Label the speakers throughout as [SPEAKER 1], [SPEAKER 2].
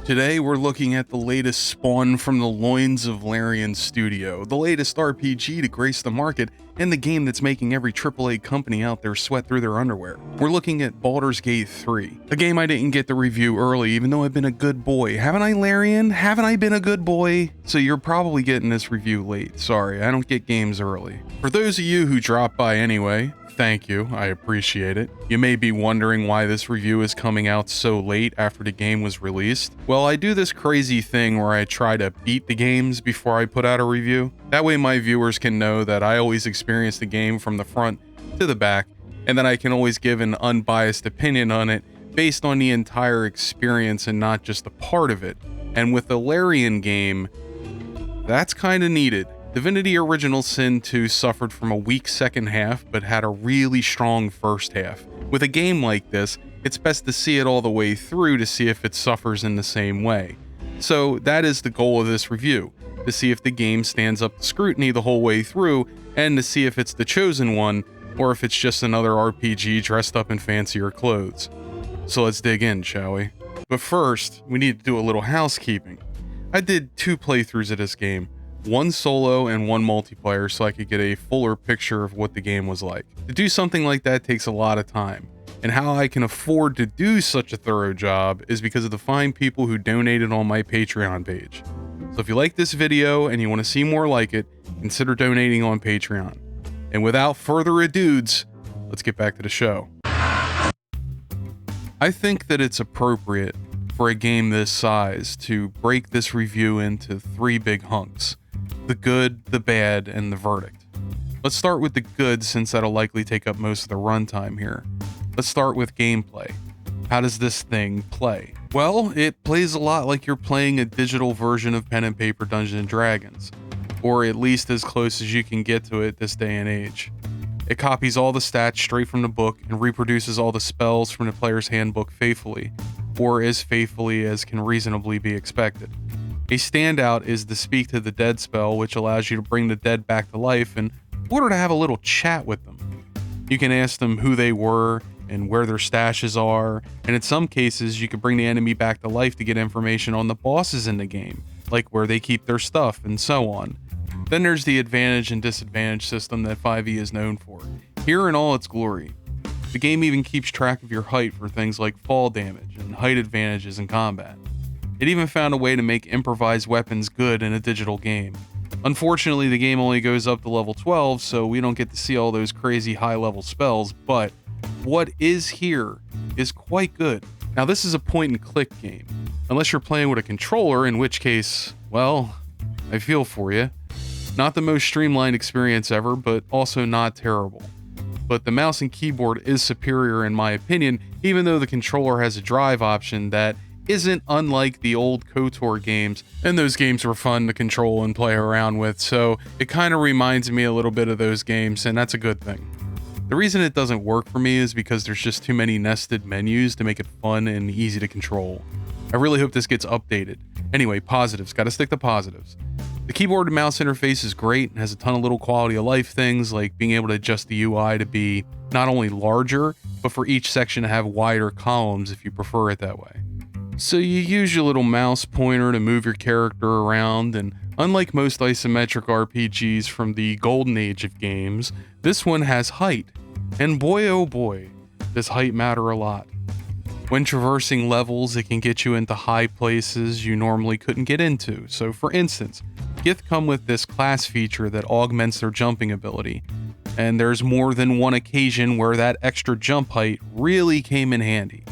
[SPEAKER 1] Today we're looking at the latest spawn from the loins of Larian Studio, the latest RPG to grace the market, and the game that's making every AAA company out there sweat through their underwear. We're looking at Baldur's Gate 3, a game I didn't get the review early even though I've been a good boy. Haven't I, Larian? Haven't I been a good boy? So you're probably getting this review late. Sorry, I don't get games early. For those of you who dropped by anyway, thank you, I appreciate it. You may be wondering why this review is coming out so late after the game was released. Well, I do this crazy thing where I try to beat the games before I put out a review. That way my viewers can know that I always experience the game from the front to the back, and that I can always give an unbiased opinion on it based on the entire experience and not just a part of it. And with the Larian game, that's kinda needed. Divinity Original Sin 2 suffered from a weak second half, but had a really strong first half. With a game like this, it's best to see it all the way through to see if it suffers in the same way. So that is the goal of this review, to see if the game stands up to scrutiny the whole way through, and to see if it's the chosen one, or if it's just another RPG dressed up in fancier clothes. So let's dig in, shall we? But first, we need to do a little housekeeping. I did 2 playthroughs of this game. One solo and one multiplayer, so I could get a fuller picture of what the game was like. To do something like that takes a lot of time, and how I can afford to do such a thorough job is because of the fine people who donated on my Patreon page. So if you like this video and you want to see more like it, consider donating on Patreon. And without further ado-s, let's get back to the show. I think that it's appropriate for a game this size to break this review into 3 big hunks: the good, the bad, and the verdict. Let's start with the good, since that'll likely take up most of the runtime here. Let's start with gameplay. How does this thing play? Well, it plays a lot like you're playing a digital version of Pen and Paper Dungeons & Dragons, or at least as close as you can get to it this day and age. It copies all the stats straight from the book and reproduces all the spells from the player's handbook faithfully, or as faithfully as can reasonably be expected. A standout is the Speak to the Dead spell, which allows you to bring the dead back to life in order to have a little chat with them. You can ask them who they were and where their stashes are, and in some cases you can bring the enemy back to life to get information on the bosses in the game, like where they keep their stuff and so on. Then there's the advantage and disadvantage system that 5e is known for, here in all its glory. The game even keeps track of your height for things like fall damage and height advantages in combat. It even found a way to make improvised weapons good in a digital game. Unfortunately, the game only goes up to level 12, so we don't get to see all those crazy high-level spells, but what is here is quite good. Now, this is a point-and-click game, unless you're playing with a controller, in which case, well, I feel for you. Not the most streamlined experience ever, but also not terrible. But the mouse and keyboard is superior in my opinion, even though the controller has a drive option that isn't unlike the old KOTOR games, and those games were fun to control and play around with, so it kind of reminds me a little bit of those games, and that's a good thing. The reason it doesn't work for me is because there's just too many nested menus to make it fun and easy to control. I really hope this gets updated. Anyway, positives, gotta stick to positives. The keyboard and mouse interface is great and has a ton of little quality of life things, like being able to adjust the UI to be not only larger, but for each section to have wider columns if you prefer it that way. So you use your little mouse pointer to move your character around, and unlike most isometric RPGs from the golden age of games, this one has height. And boy oh boy, does height matter a lot. When traversing levels, it can get you into high places you normally couldn't get into. So for instance, Gith come with this class feature that augments their jumping ability, and there's more than one occasion where that extra jump height really came in handy.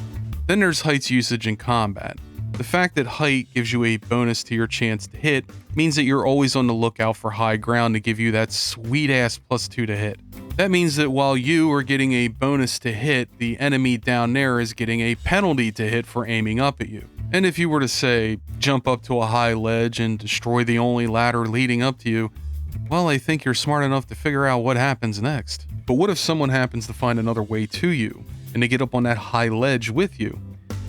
[SPEAKER 1] Then there's height's usage in combat. The fact that height gives you a bonus to your chance to hit means that you're always on the lookout for high ground to give you that sweet ass +2 to hit. That means that while you are getting a bonus to hit, the enemy down there is getting a penalty to hit for aiming up at you. And if you were to say, jump up to a high ledge and destroy the only ladder leading up to you, well, I think you're smart enough to figure out what happens next. But what if someone happens to find another way to you, and to get up on that high ledge with you?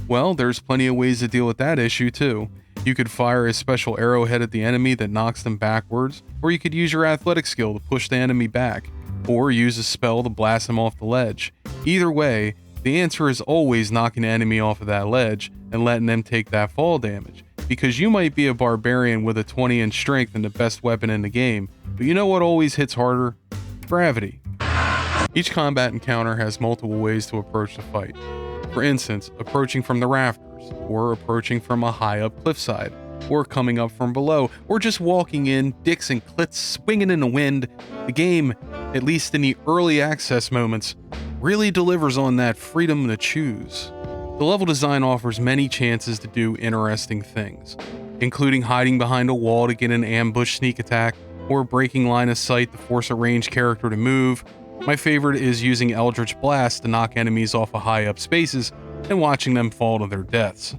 [SPEAKER 1] Well, there's plenty of ways to deal with that issue too. You could fire a special arrowhead at the enemy that knocks them backwards, or you could use your athletic skill to push the enemy back, or use a spell to blast them off the ledge. Either way, the answer is always knocking the enemy off of that ledge, and letting them take that fall damage. Because you might be a barbarian with a 20-inch strength and the best weapon in the game, but you know what always hits harder? Gravity. Each combat encounter has multiple ways to approach the fight. For instance, approaching from the rafters, or approaching from a high-up cliffside, or coming up from below, or just walking in, dicks and clits swinging in the wind. The game, at least in the early access moments, really delivers on that freedom to choose. The level design offers many chances to do interesting things, including hiding behind a wall to get an ambush sneak attack, or breaking line of sight to force a ranged character to move. My favorite is using Eldritch Blast to knock enemies off of high up spaces and watching them fall to their deaths.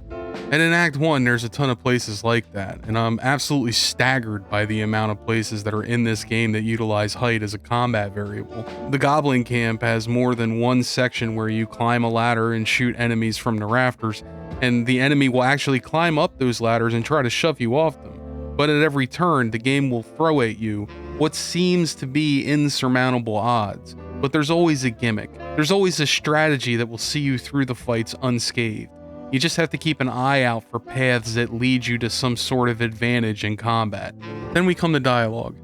[SPEAKER 1] And in Act 1, there's a ton of places like that, and I'm absolutely staggered by the amount of places that are in this game that utilize height as a combat variable. The Goblin Camp has more than one section where you climb a ladder and shoot enemies from the rafters, and the enemy will actually climb up those ladders and try to shove you off them. But at every turn, the game will throw at you what seems to be insurmountable odds. But there's always a gimmick. There's always a strategy that will see you through the fights unscathed. You just have to keep an eye out for paths that lead you to some sort of advantage in combat. Then we come to dialogue.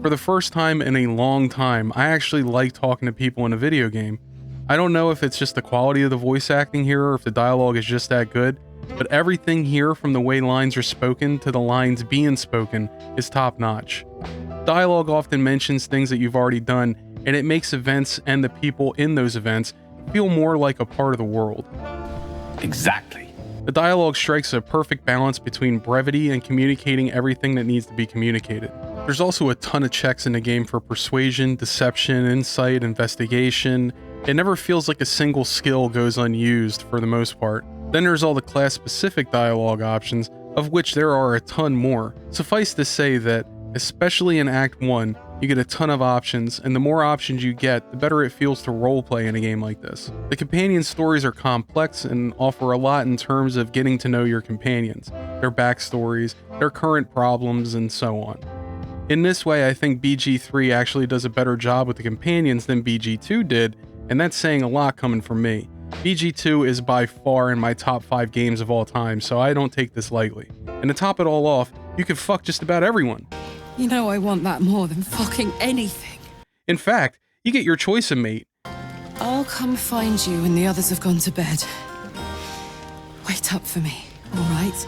[SPEAKER 1] For the first time in a long time, I actually like talking to people in a video game. I don't know if it's just the quality of the voice acting here or if the dialogue is just that good, but everything here, from the way lines are spoken to the lines being spoken, is top notch. Dialogue often mentions things that you've already done, and it makes events and the people in those events feel more like a part of the world.
[SPEAKER 2] Exactly.
[SPEAKER 1] The dialogue strikes a perfect balance between brevity and communicating everything that needs to be communicated. There's also a ton of checks in the game for persuasion, deception, insight, investigation. It never feels like a single skill goes unused for the most part. Then there's all the class-specific dialogue options, of which there are a ton more. Suffice to say that, especially in Act 1, you get a ton of options, and the more options you get, the better it feels to roleplay in a game like this. The companion stories are complex and offer a lot in terms of getting to know your companions, their backstories, their current problems, and so on. In this way, I think BG3 actually does a better job with the companions than BG2 did, and that's saying a lot coming from me. BG2 is by far in my top 5 games of all time, so I don't take this lightly. And to top it all off, you can fuck just about everyone.
[SPEAKER 3] You know I want that more than fucking anything.
[SPEAKER 1] In fact, you get your choice of mate.
[SPEAKER 3] I'll come find you when the others have gone to bed. Wait up for me, all right?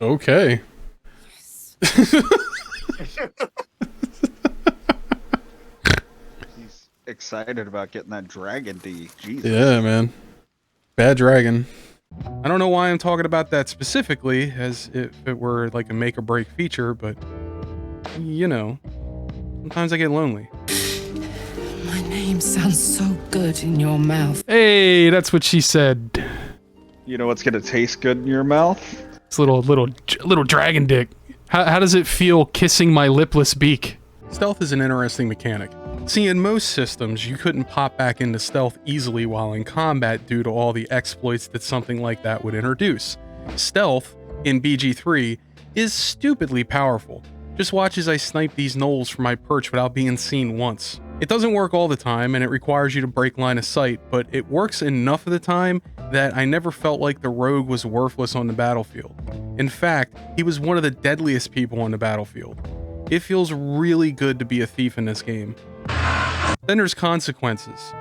[SPEAKER 1] Okay.
[SPEAKER 4] He's excited about getting that dragon D. Jesus.
[SPEAKER 1] Yeah, man. Bad dragon. I don't know why I'm talking about that specifically, as if it were like a make or break feature, but you know, sometimes I get lonely.
[SPEAKER 3] My name sounds so good in your mouth.
[SPEAKER 5] Hey, that's what she said.
[SPEAKER 4] You know what's gonna taste good in your mouth?
[SPEAKER 5] It's little dragon dick. How does it feel kissing my lipless beak?
[SPEAKER 1] Stealth is an interesting mechanic. See, in most systems, you couldn't pop back into stealth easily while in combat due to all the exploits that something like that would introduce. Stealth, in BG3, is stupidly powerful. Just watch as I snipe these gnolls from my perch without being seen once. It doesn't work all the time, and it requires you to break line of sight, but it works enough of the time that I never felt like the rogue was worthless on the battlefield. In fact, he was one of the deadliest people on the battlefield. It feels really good to be a thief in this game. Then there's consequences.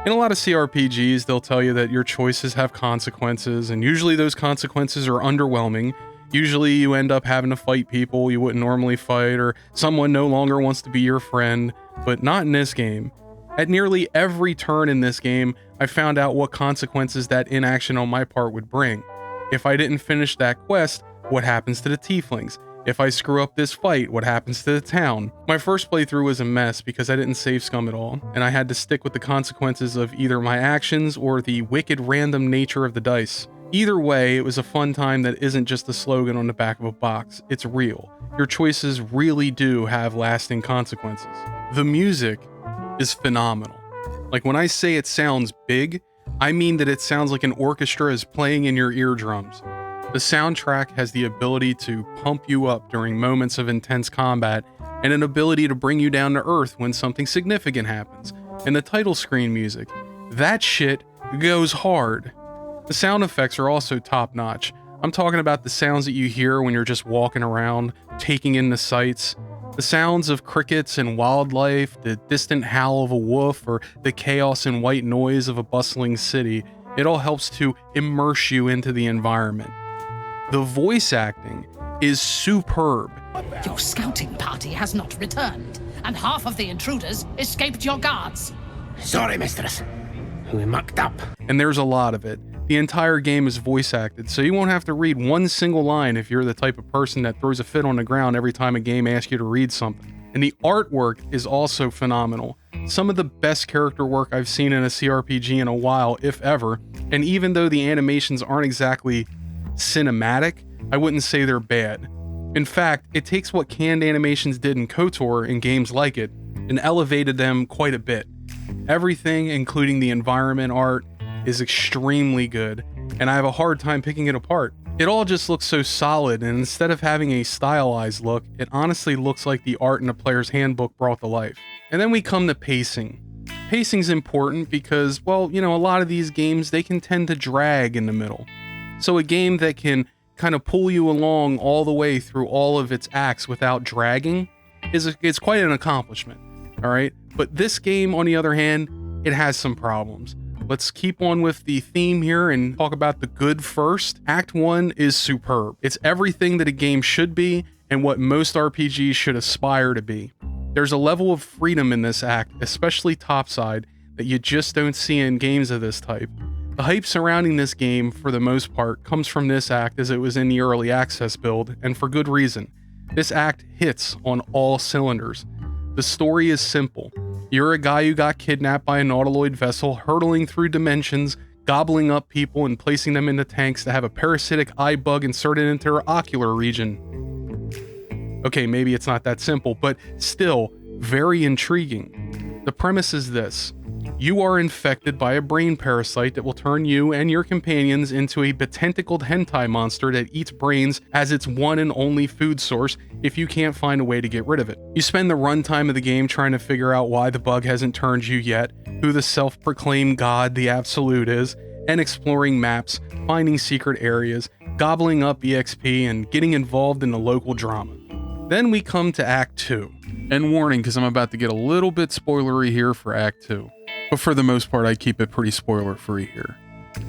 [SPEAKER 1] In a lot of CRPGs, they'll tell you that your choices have consequences, and usually those consequences are underwhelming. Usually you end up having to fight people you wouldn't normally fight, or someone no longer wants to be your friend, but not in this game. At nearly every turn in this game, I found out what consequences that inaction on my part would bring. If I didn't finish that quest, what happens to the tieflings? If I screw up this fight, what happens to the town? My first playthrough was a mess because I didn't save scum at all, and I had to stick with the consequences of either my actions or the wicked random nature of the dice. Either way, it was a fun time that isn't just a slogan on the back of a box, it's real. Your choices really do have lasting consequences. The music is phenomenal. Like when I say it sounds big, I mean that it sounds like an orchestra is playing in your eardrums. The soundtrack has the ability to pump you up during moments of intense combat, and an ability to bring you down to earth when something significant happens. And the title screen music, that shit goes hard. The sound effects are also top notch. I'm talking about the sounds that you hear when you're just walking around, taking in the sights. The sounds of crickets and wildlife, the distant howl of a wolf, or the chaos and white noise of a bustling city. It all helps to immerse you into the environment. The voice acting is superb.
[SPEAKER 6] Your scouting party has not returned, and half of the intruders escaped your guards.
[SPEAKER 2] Sorry, mistress. We mucked up.
[SPEAKER 1] And there's a lot of it. The entire game is voice acted, so you won't have to read one single line if you're the type of person that throws a fit on the ground every time a game asks you to read something. And the artwork is also phenomenal. Some of the best character work I've seen in a CRPG in a while, if ever, and even though the animations aren't exactly cinematic, I wouldn't say they're bad. In fact, it takes what canned animations did in KOTOR and games like it, and elevated them quite a bit. Everything, including the environment art, is extremely good, and I have a hard time picking it apart. It all just looks so solid, and instead of having a stylized look, it honestly looks like the art in a player's handbook brought to life. And then we come to pacing. Pacing's important because, well, you know, a lot of these games, they can tend to drag in the middle. So a game that can kind of pull you along all the way through all of its acts without dragging is quite an accomplishment, all right? But this game, on the other hand, it has some problems. Let's keep on with the theme here and talk about the good first. Act 1 is superb. It's everything that a game should be and what most RPGs should aspire to be. There's a level of freedom in this act, especially topside, that you just don't see in games of this type. The hype surrounding this game, for the most part, comes from this act as it was in the early access build, and for good reason. This act hits on all cylinders. The story is simple. You're a guy who got kidnapped by a nautiloid vessel, hurtling through dimensions, gobbling up people and placing them into tanks that have a parasitic eye bug inserted into their ocular region. Okay, maybe it's not that simple, but still, very intriguing. The premise is this. You are infected by a brain parasite that will turn you and your companions into a betentacled hentai monster that eats brains as its one and only food source if you can't find a way to get rid of it. You spend the runtime of the game trying to figure out why the bug hasn't turned you yet, who the self-proclaimed god the Absolute is, and exploring maps, finding secret areas, gobbling up EXP, and getting involved in the local drama. Then we come to Act 2. And warning, because I'm about to get a little bit spoilery here for Act 2. But for the most part, I keep it pretty spoiler-free here.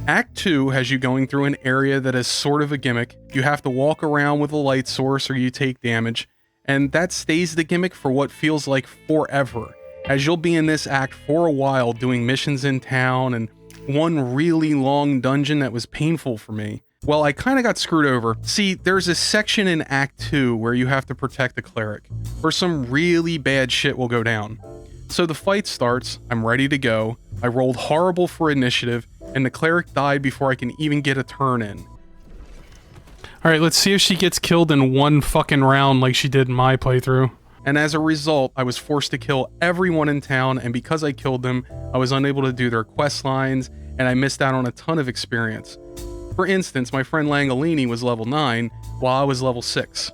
[SPEAKER 1] Act 2 has you going through an area that is sort of a gimmick. You have to walk around with a light source or you take damage, and that stays the gimmick for what feels like forever, as you'll be in this act for a while doing missions in town and one really long dungeon that was painful for me. Well, I kind of got screwed over. See, there's a section in Act 2 where you have to protect the cleric, or some really bad shit will go down. So the fight starts, I'm ready to go, I rolled horrible for initiative, and the cleric died before I can even get a turn in.
[SPEAKER 5] Alright, let's see if she gets killed in one fucking round like she did in my playthrough.
[SPEAKER 1] And as a result, I was forced to kill everyone in town, and because I killed them, I was unable to do their quest lines, and I missed out on a ton of experience. For instance, my friend Langolini was level 9, while I was level 6.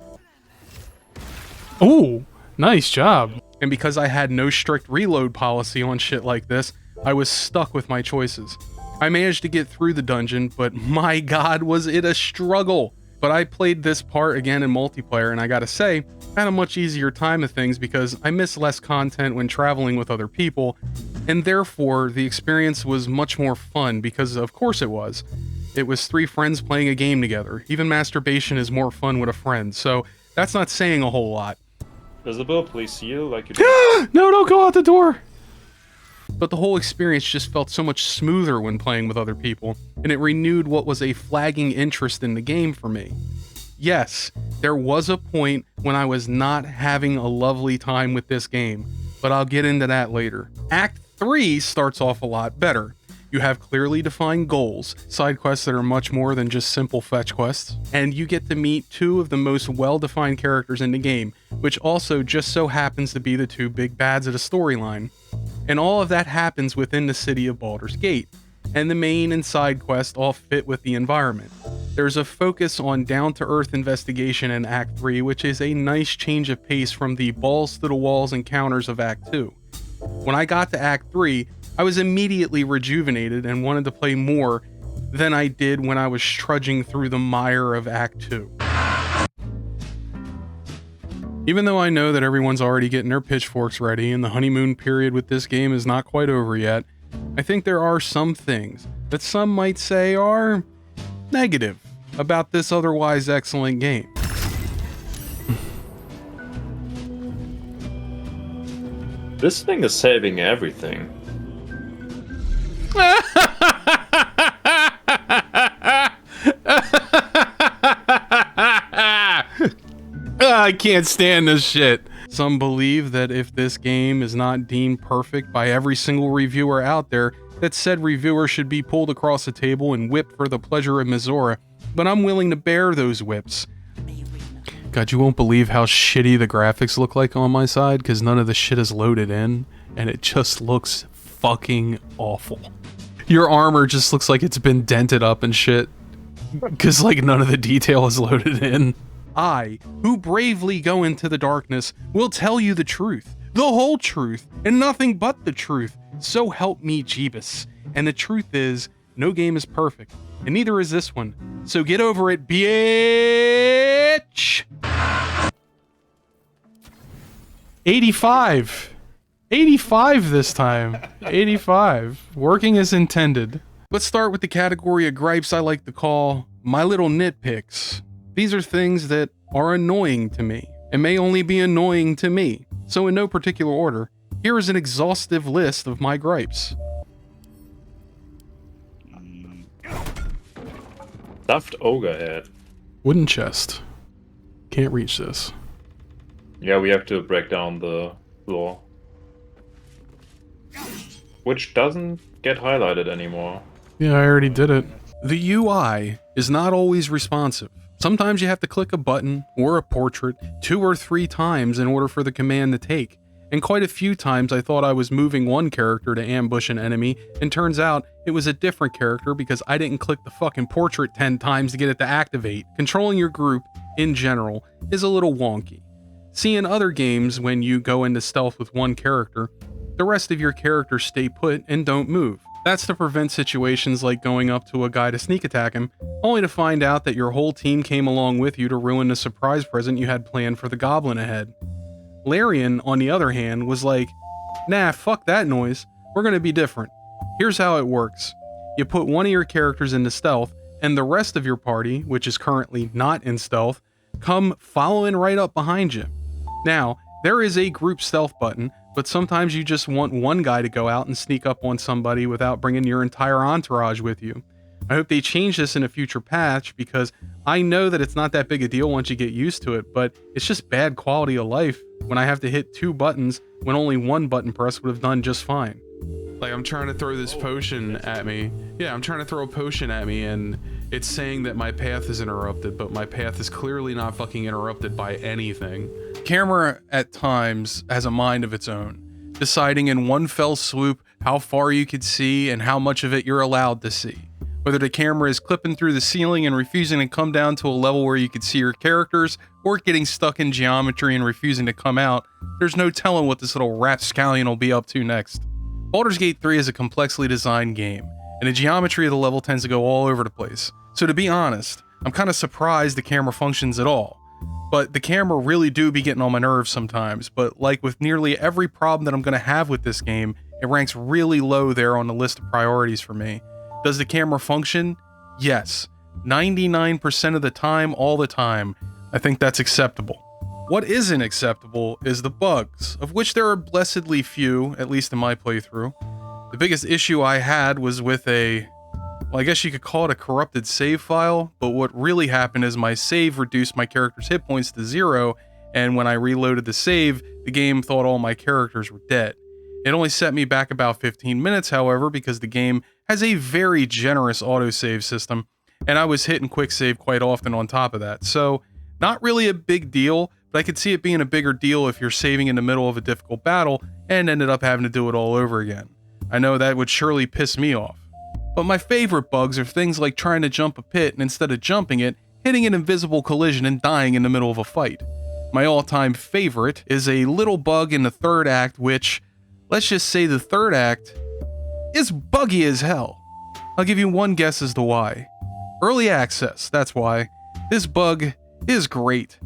[SPEAKER 5] Ooh, nice job.
[SPEAKER 1] And because I had no strict reload policy on shit like this, I was stuck with my choices. I managed to get through the dungeon, but my god was it a struggle. But I played this part again in multiplayer, and I gotta say, I had a much easier time of things because I missed less content when traveling with other people, and therefore the experience was much more fun because of course it was. It was 3 friends playing a game together. Even masturbation is more fun with a friend, so that's not saying a whole lot.
[SPEAKER 7] Does the bill police you like you do?
[SPEAKER 5] No, don't go out the door!
[SPEAKER 1] But the whole experience just felt so much smoother when playing with other people, and it renewed what was a flagging interest in the game for me. Yes, there was a point when I was not having a lovely time with this game, but I'll get into that later. Act 3 starts off a lot better. You have clearly defined goals, side quests that are much more than just simple fetch quests, and you get to meet 2 of the most well-defined characters in the game, which also just so happens to be the 2 big bads of the storyline. And all of that happens within the city of Baldur's Gate, and the main and side quests all fit with the environment. There's a focus on down-to-earth investigation in Act 3, which is a nice change of pace from the balls-to-the-walls encounters of Act 2. When I got to Act 3, I was immediately rejuvenated and wanted to play more than I did when I was trudging through the mire of Act 2. Even though I know that everyone's already getting their pitchforks ready and the honeymoon period with this game is not quite over yet, I think there are some things that some might say are negative about this otherwise excellent game.
[SPEAKER 7] This thing is saving everything.
[SPEAKER 1] I can't stand this shit. Some believe that if this game is not deemed perfect by every single reviewer out there, that said reviewer should be pulled across the table and whipped for the pleasure of Missouri, but I'm willing to bear those whips. God, you won't believe how shitty the graphics look like on my side, because none of the shit is loaded in, and it just looks fucking awful. Your armor just looks like it's been dented up and shit, because like none of the detail is loaded in. I, who bravely go into the darkness, will tell you the truth, the whole truth, and nothing but the truth. So help me, Jeebus. And the truth is, no game is perfect, and neither is this one. So get over it, bitch! 85. 85 this time. 85. Working as intended. Let's start with the category of gripes I like to call my little nitpicks. These are things that are annoying to me, and may only be annoying to me. So in no particular order, here is an exhaustive list of my gripes.
[SPEAKER 7] Stuffed ogre head.
[SPEAKER 5] Wooden chest. Can't reach this.
[SPEAKER 7] Yeah, we have to break down the floor. Which doesn't get highlighted anymore.
[SPEAKER 5] Yeah, I already did it.
[SPEAKER 1] The UI is not always responsive. Sometimes you have to click a button or a portrait 2 or 3 times in order for the command to take. And quite a few times I thought I was moving one character to ambush an enemy, and turns out it was a different character because I didn't click the fucking portrait 10 times to get it to activate. Controlling your group, in general, is a little wonky. See, in other games, when you go into stealth with one character, the rest of your characters stay put and don't move. That's to prevent situations like going up to a guy to sneak attack him, only to find out that your whole team came along with you to ruin the surprise present you had planned for the goblin ahead. Larian, on the other hand, was like, nah, fuck that noise, we're gonna be different. Here's how it works. You put one of your characters into stealth, and the rest of your party, which is currently not in stealth, come following right up behind you. Now, there is a group stealth button, but sometimes you just want one guy to go out and sneak up on somebody without bringing your entire entourage with you. I hope they change this in a future patch, because I know that it's not that big a deal once you get used to it, but it's just bad quality of life when I have to hit 2 buttons when only 1 button press would have done just fine. Like, I'm trying to throw this potion at me. Yeah, I'm trying to throw a potion at me, and it's saying that my path is interrupted, but my path is clearly not fucking interrupted by anything. Camera, at times, has a mind of its own, deciding in one fell swoop how far you could see and how much of it you're allowed to see. Whether the camera is clipping through the ceiling and refusing to come down to a level where you could see your characters, or getting stuck in geometry and refusing to come out, there's no telling what this little rapscallion will be up to next. Baldur's Gate 3 is a complexly designed game, and the geometry of the level tends to go all over the place. So to be honest, I'm kind of surprised the camera functions at all. But the camera really do be getting on my nerves sometimes, but like with nearly every problem that I'm going to have with this game, it ranks really low there on the list of priorities for me. Does the camera function? Yes. 99% of the time, all the time. I think that's acceptable. What isn't acceptable is the bugs, of which there are blessedly few, at least in my playthrough. The biggest issue I had was with well, I guess you could call it a corrupted save file, but what really happened is my save reduced my character's hit points to 0, and when I reloaded the save, the game thought all my characters were dead. It only set me back about 15 minutes, however, because the game has a very generous autosave system, and I was hitting quick save quite often on top of that. So, not really a big deal, but I could see it being a bigger deal if you're saving in the middle of a difficult battle and ended up having to do it all over again. I know that would surely piss me off. But my favorite bugs are things like trying to jump a pit and instead of jumping it, hitting an invisible collision and dying in the middle of a fight. My all-time favorite is a little bug in the third act which, let's just say the third act is buggy as hell. I'll give you one guess as to why. Early access, that's why. This bug is great.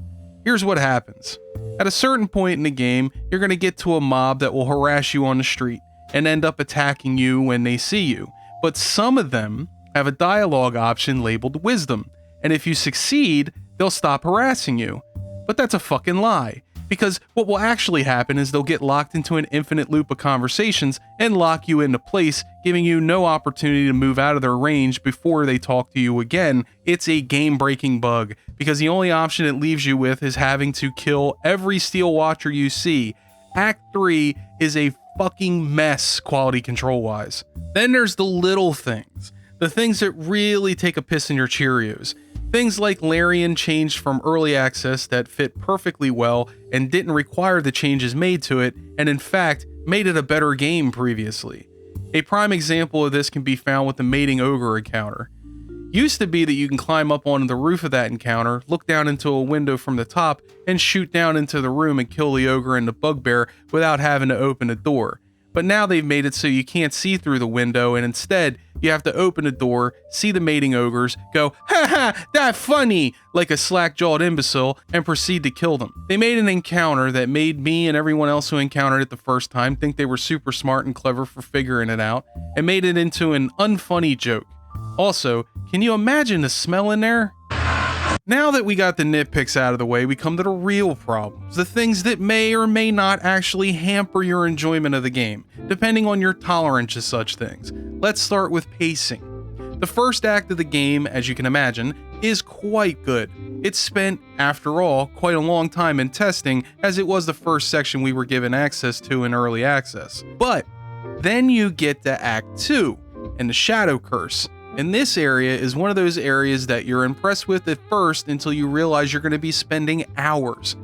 [SPEAKER 1] Here's what happens. At a certain point in the game, you're going to get to a mob that will harass you on the street and end up attacking you when they see you. But some of them have a dialogue option labeled wisdom, and if you succeed, they'll stop harassing you. But that's a fucking lie, because what will actually happen is they'll get locked into an infinite loop of conversations and lock you into place, giving you no opportunity to move out of their range before they talk to you again. It's a game-breaking bug, because the only option it leaves you with is having to kill every Steel Watcher you see. Act 3 is a fucking mess quality control-wise. Then there's the little things. The things that really take a piss in your Cheerios. Things like Larian changed from early access that fit perfectly well and didn't require the changes made to it, and in fact, made it a better game previously. A prime example of this can be found with the Mating Ogre encounter. Used to be that you can climb up onto the roof of that encounter, look down into a window from the top, and shoot down into the room and kill the ogre and the bugbear without having to open a door. But now they've made it so you can't see through the window, and instead, you have to open a door, see the mating ogres, go, "Ha ha, that funny," like a slack-jawed imbecile, and proceed to kill them. They made an encounter that made me and everyone else who encountered it the first time think they were super smart and clever for figuring it out, and made it into an unfunny joke. Also, can you imagine the smell in there? Now that we got the nitpicks out of the way, we come to the real problems, the things that may or may not actually hamper your enjoyment of the game, depending on your tolerance to such things. Let's start with pacing. The first act of the game, as you can imagine, is quite good. It spent, after all, quite a long time in testing, as it was the first section we were given access to in early access. But then you get to Act 2, and the Shadow Curse. And this area is one of those areas that you're impressed with at first until you realize you're going to be spending hours.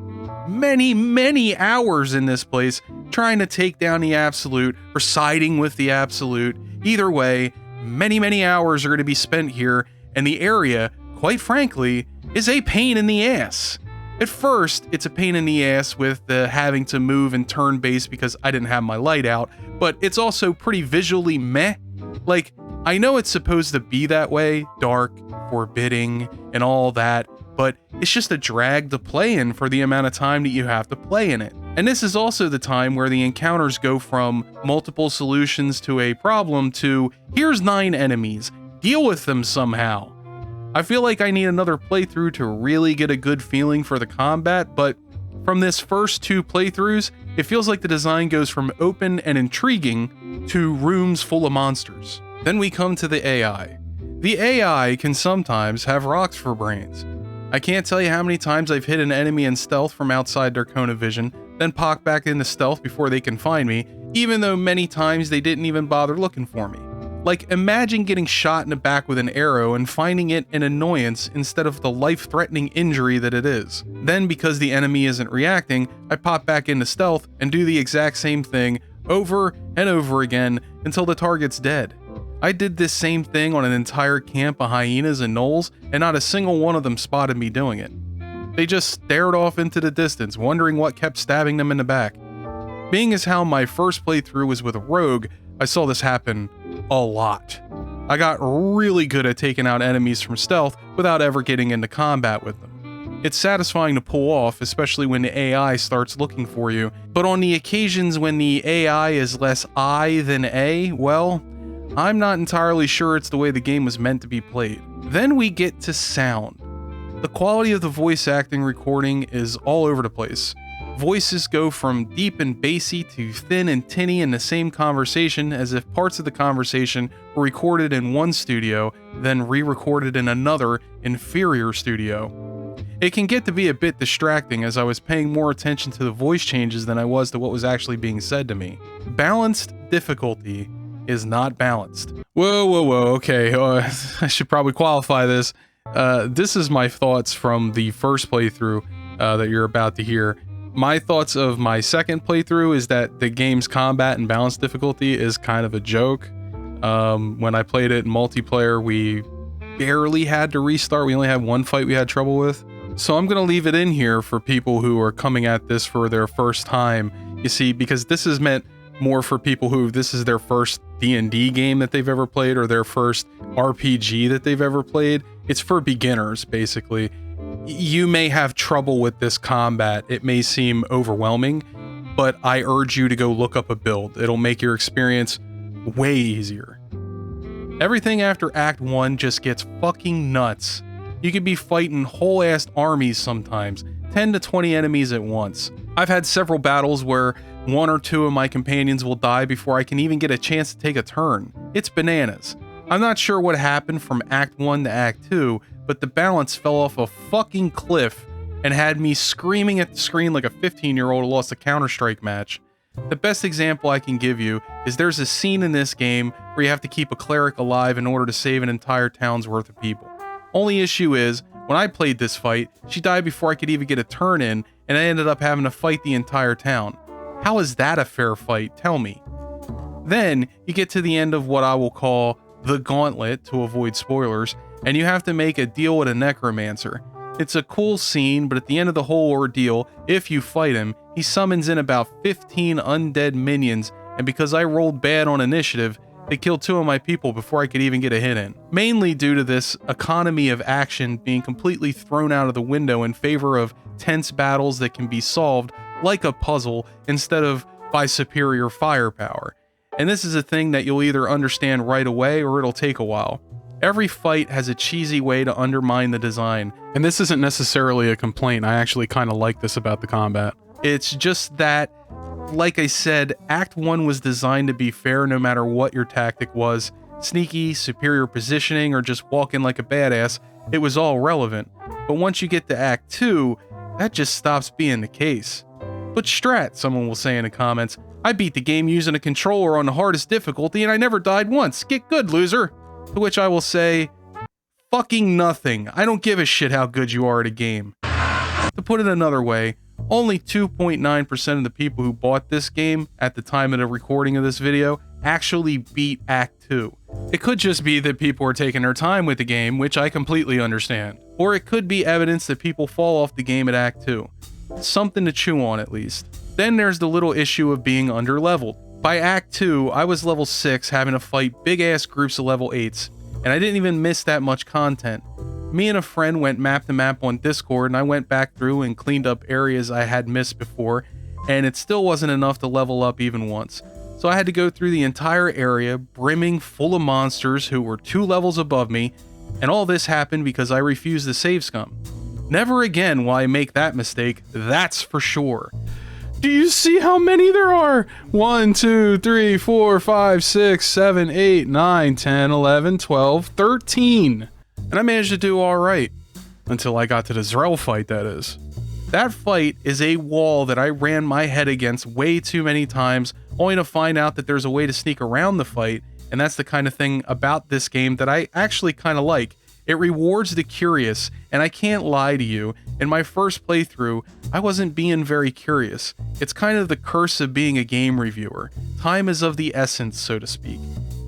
[SPEAKER 1] Many hours in this place trying to take down the Absolute or siding with the Absolute. Either way, many hours are going to be spent here, and the area, quite frankly, is a pain in the ass. At first, it's a pain in the ass with the having to move and turn base because I didn't have my light out, but it's also pretty visually meh. Like, I know it's supposed to be that way, dark, forbidding, and all that, but it's just a drag to play in for the amount of time that you have to play in it. And this is also the time where the encounters go from multiple solutions to a problem to, here's 9 enemies, deal with them somehow. I feel like I need another playthrough to really get a good feeling for the combat, but from this first 2 playthroughs, it feels like the design goes from open and intriguing to rooms full of monsters. Then we come to the AI. The AI can sometimes have rocks for brains. I can't tell you how many times I've hit an enemy in stealth from outside their cone of vision, then pop back into stealth before they can find me, even though many times they didn't even bother looking for me. Like, imagine getting shot in the back with an arrow and finding it an annoyance instead of the life-threatening injury that it is. Then, because the enemy isn't reacting, I pop back into stealth and do the exact same thing over and over again until the target's dead. I did this same thing on an entire camp of hyenas and gnolls, and not a single one of them spotted me doing it. They just stared off into the distance, wondering what kept stabbing them in the back. Being as how my first playthrough was with a rogue, I saw this happen a lot. I got really good at taking out enemies from stealth without ever getting into combat with them. It's satisfying to pull off, especially when the AI starts looking for you, but on the occasions when the AI is less I than A, well, I'm not entirely sure it's the way the game was meant to be played. Then we get to sound. The quality of the voice acting recording is all over the place. Voices go from deep and bassy to thin and tinny in the same conversation, as if parts of the conversation were recorded in one studio, then re-recorded in another, inferior studio. It can get to be a bit distracting, as I was paying more attention to the voice changes than I was to what was actually being said to me. Balanced difficulty is not balanced. Whoa, okay, I should probably qualify this. This is my thoughts from the first playthrough that you're about to hear. My thoughts of my second playthrough is that the game's combat and balance difficulty is kind of a joke. When I played it in multiplayer, we barely had to restart. We only had one fight we had trouble with. So I'm going to leave it in here for people who are coming at this for their first time. You see, because this is meant more for people who this is their first D&D game that they've ever played or their first RPG that they've ever played. It's for beginners, basically. You may have trouble with this combat. It may seem overwhelming, but I urge you to go look up a build. It'll make your experience way easier. Everything after Act 1 just gets fucking nuts. You could be fighting whole-ass armies sometimes, 10 to 20 enemies at once. I've had several battles where 1 or 2 of my companions will die before I can even get a chance to take a turn. It's bananas. I'm not sure what happened from Act 1 to Act 2, but the balance fell off a fucking cliff and had me screaming at the screen like a 15-year-old who lost a Counter-Strike match. The best example I can give you is there's a scene in this game where you have to keep a cleric alive in order to save an entire town's worth of people. Only issue is, when I played this fight, she died before I could even get a turn in, and I ended up having to fight the entire town. How is that a fair fight? Tell me. Then, you get to the end of what I will call the gauntlet, to avoid spoilers, and you have to make a deal with a necromancer. It's a cool scene, but at the end of the whole ordeal, if you fight him, he summons in about 15 undead minions, and because I rolled bad on initiative, they killed 2 of my people before I could even get a hit in. Mainly due to this economy of action being completely thrown out of the window in favor of tense battles that can be solved like a puzzle instead of by superior firepower. And this is a thing that you'll either understand right away or it'll take a while. Every fight has a cheesy way to undermine the design, and this isn't necessarily a complaint. I actually kind of like this about the combat. It's just that, like I said, Act 1 was designed to be fair no matter what your tactic was. Sneaky, superior positioning, or just walking like a badass, it was all relevant. But once you get to Act 2, that just stops being the case. But Strat, someone will say in the comments, I beat the game using a controller on the hardest difficulty and I never died once. Get good, loser. To which I will say, fucking nothing. I don't give a shit how good you are at a game. To put it another way, only 2.9% of the people who bought this game at the time of the recording of this video actually beat Act 2. It could just be that people are taking their time with the game, which I completely understand. Or it could be evidence that people fall off the game at Act 2. Something to chew on at least. Then there's the little issue of being underleveled. By Act 2, I was level 6 having to fight big-ass groups of level 8s, and I didn't even miss that much content. Me and a friend went map to map on Discord, and I went back through and cleaned up areas I had missed before, and it still wasn't enough to level up even once. So I had to go through the entire area, brimming full of monsters who were 2 levels above me, and all this happened because I refused to save scum. Never again will I make that mistake, that's for sure. Do you see how many there are? 1, 2, 3, 4, 5, 6, 7, 8, 9, 10, 11, 12, 13. And I managed to do alright. Until I got to the Zrel fight, that is. That fight is a wall that I ran my head against way too many times, only to find out that there's a way to sneak around the fight, and that's the kind of thing about this game that I actually kind of like. It rewards the curious, and I can't lie to you, in my first playthrough, I wasn't being very curious. It's kind of the curse of being a game reviewer. Time is of the essence, so to speak.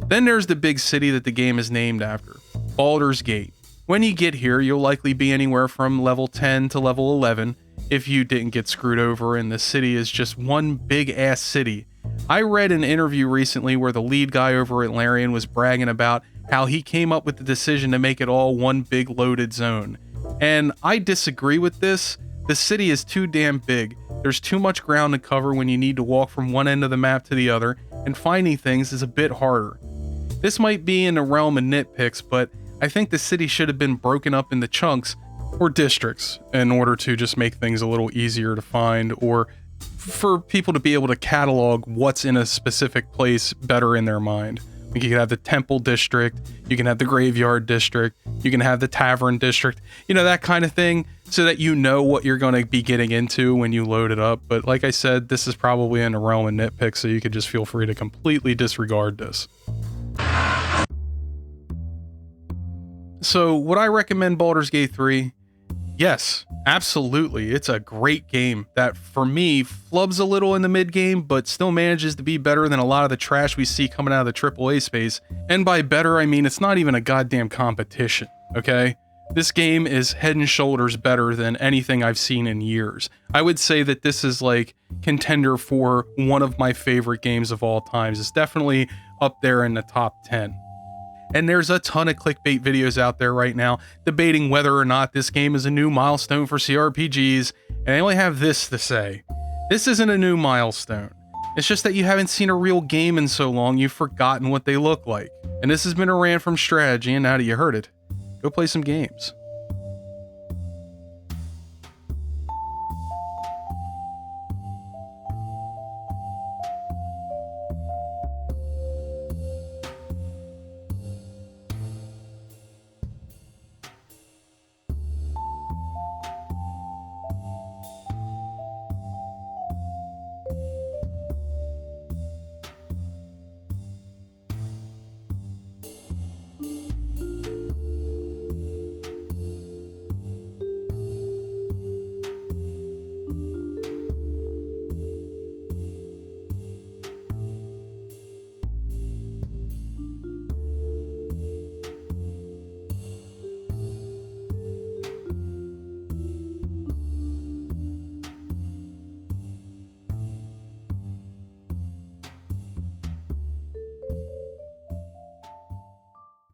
[SPEAKER 1] Then there's the big city that the game is named after, Baldur's Gate. When you get here, you'll likely be anywhere from level 10 to level 11, if you didn't get screwed over and the city is just one big-ass city. I read an interview recently where the lead guy over at Larian was bragging about how he came up with the decision to make it all one big loaded zone. And I disagree with this. The city is too damn big. There's too much ground to cover when you need to walk from one end of the map to the other, and finding things is a bit harder. This might be in the realm of nitpicks, but I think the city should have been broken up into chunks or districts in order to just make things a little easier to find, or for people to be able to catalog what's in a specific place better in their mind. Like you can have the temple district, you can have the graveyard district, you can have the tavern district, you know, that kind of thing, so that you know what you're going to be getting into when you load it up. But like I said, this is probably in the realm of nitpicks, so you could just feel free to completely disregard this. So would I recommend Baldur's Gate 3? Yes, absolutely. It's a great game that, for me, flubs a little in the mid-game, but still manages to be better than a lot of the trash we see coming out of the AAA space. And by better, I mean it's not even a goddamn competition, okay? This game is head and shoulders better than anything I've seen in years. I would say that this is like contender for one of my favorite games of all times. It's definitely up there in the top 10. And there's a ton of clickbait videos out there right now debating whether or not this game is a new milestone for CRPGs, and they only have this to say. This isn't a new milestone. It's just that you haven't seen a real game in so long you've forgotten what they look like. And this has been a rant from Strat-Edgy, and now that you heard it, go play some games.